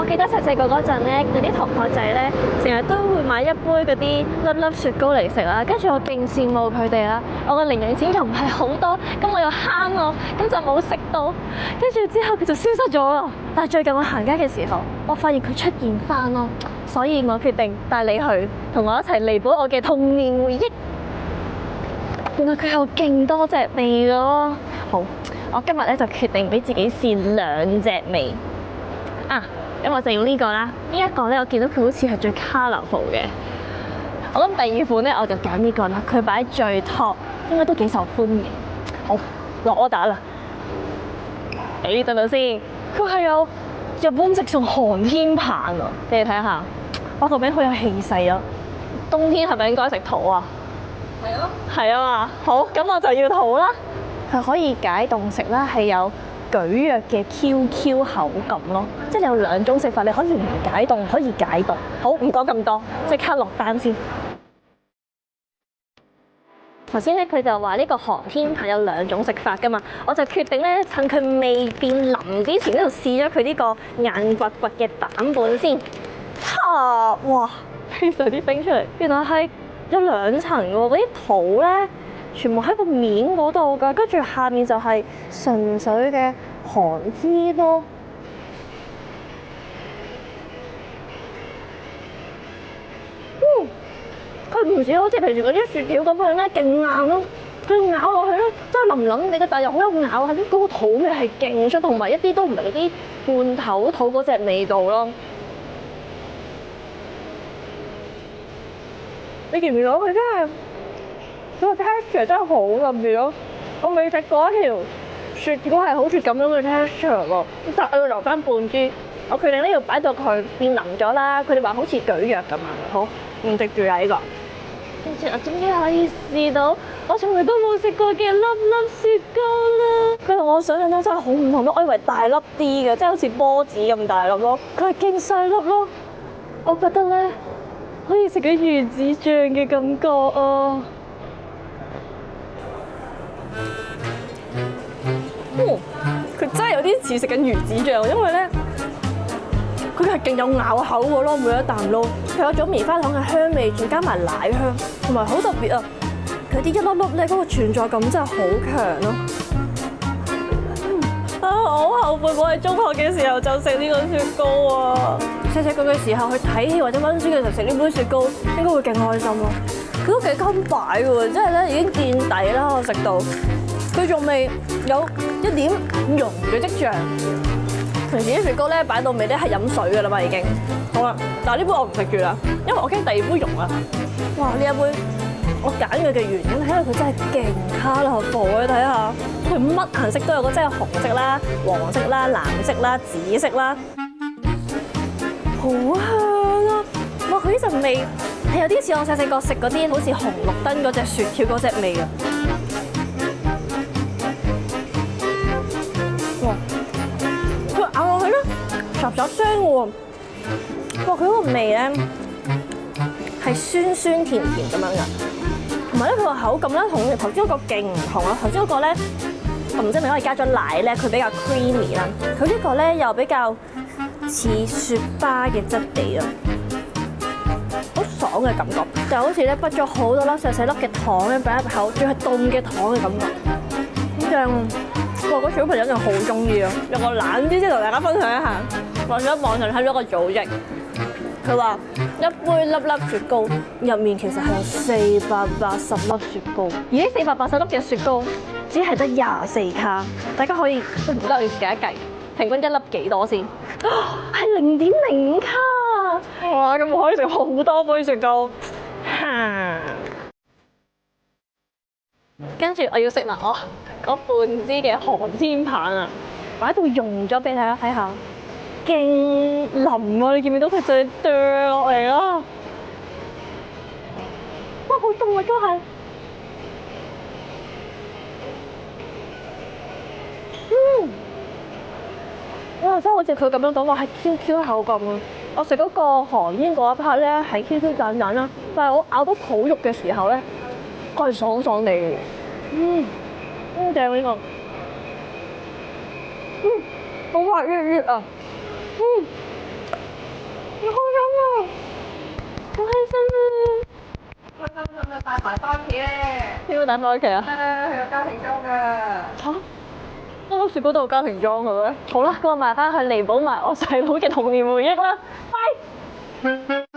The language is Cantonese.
我記得細細個嗰陣咧，嗰啲同學仔咧，成日都會買一杯嗰啲粒粒雪糕嚟食啦。跟住我勁羨慕佢哋啦。我個零用錢又唔係好多，咁我又慳我，咁就冇食到。跟住之後佢就消失咗啦。但係最近我行街嘅時候，我發現佢出現翻咯，所以我決定帶你去，同我一齊彌補我嘅童年回憶。原來佢有勁多隻味咯。好，我今日咧就決定俾自己試2隻味。啊，咁我就要呢個啦。呢一個咧，我見到佢好似係最 colourful 嘅。我諗第2款咧，我就揀呢個啦。佢擺最 top，應該都幾受歡迎。好，落 order 啦。誒，等等先，佢係有日本直送寒天棒啊！你哋睇下，哇，個名好有氣勢啊！冬天係咪應該食桃啊？係啊。係啊嘛。好，咁我就要桃啦。佢可以解凍食啦，係有蒟蒻嘅 QQ 口感咯，即係你有2種食法，你可以唔解凍，可以解凍。好，唔講咁多，即刻落單先。頭先咧佢就話呢個寒天棒有2種食法噶嘛，我就決定咧趁佢未變腍之前，呢度試咗佢呢個硬掘掘嘅版本先。哇！飛晒啲冰出嚟，原來係有2層喎，嗰啲桃咧全部喺個面嗰度㗎，跟住下面就係純粹嘅寒天咯。佢唔似好似平時嗰啲雪條咁樣咧，勁硬咯。佢咬落去咧，真係腍腍地嘅，但係又好有咬喺嗰個桃味係勁出，同埋一啲都唔係嗰啲罐頭桃嗰隻味道咯。你見唔見到佢真係佢個 texture 真係好特別咯！我未食過一條雪條係好似咁樣嘅 texture 喎，但係我要留翻半支。我決定呢要擺到佢變腍咗啦。佢哋話好似蒟蒻咁啊。好，唔食住啊呢個。跟住我終於可以試到我從來都冇食過嘅粒粒雪糕啦！佢同我想象中真係好唔同咯，我以為大粒啲嘅，即係好似波子咁大粒咯，佢係勁細粒咯。我覺得咧可以食緊魚子醬嘅感覺啊！佢真係有啲似食緊魚子醬，因為咧佢係勁有咬口嘅咯，每一啖咯，佢有種棉花糖嘅香味，再加埋奶香，同埋好特別啊！佢啲一粒粒咧嗰個存在感真係好強咯。我好後悔我喺中學嘅時候就食呢個雪糕啊！細細個嘅時候去睇戲或者溫書嘅時候食呢杯雪糕，應該會勁開心咯。佢都幾襟擺嘅喎，即係咧已經見底啦，我食到佢仲未有一點溶嘅跡象。平時啲雪糕咧擺到尾咧係飲水嘅啦嘛已經。好啦，但係呢杯我唔食住啦，因為我驚第2杯溶啊！哇，呢一杯我揀佢嘅原因係因為佢真係勁colourful啊！你睇下佢乜顏色都有，個真係紅色啦、黃色啦、藍色啦、紫色啦，好香啊！哇，佢呢陣味係有啲似我細細個食嗰啲好似紅綠燈嗰隻雪條嗰隻味啊！哇，佢咬落去咧，雜雜聲喎！哇，佢嗰個味咧係酸酸甜甜咁樣嘅。同埋咧，佢個口感咧同頭先嗰個勁唔同啊！頭先嗰個咧，我唔知係咪因為加咗奶咧，佢比較 creamy 啦。佢呢個咧又比較似雪巴嘅質地啊，好爽嘅感覺，就好似咧畢咗好多粒細細粒嘅糖咧擺入口，仲係凍嘅糖嘅感覺，好正！我覺得小朋友就好中意啊！有個懶啲先同大家分享一下，望咗網上睇咗個組織。佢話一杯粒粒雪糕入面其實係有480粒雪糕，而呢480粒嘅雪糕只係得24卡，大家可以唔得要計一計，平均一粒幾多先？係0.05卡！哇，咁我可以食好多杯雪糕。跟住我要食埋我嗰半支嘅寒天棒啊，擺到溶咗俾大家睇下。勁腍啊！你見唔見到佢就掉落嚟啦？哇，好凍啊，都係。哇，真係好似佢咁樣講話係 QQ 口感啊！我食嗰個寒天嗰一 part 咧係 QQ 彈彈啦，但係我咬到桃肉嘅時候咧，佢係爽爽地嘅。正呢個。好滑捋捋啊！等返屋企啊？去個家庭裝㗎。嚇！我諗住嗰度有家庭裝嘅咩？好啦，咁我買翻去彌補埋我細佬嘅童年回憶啦。拜。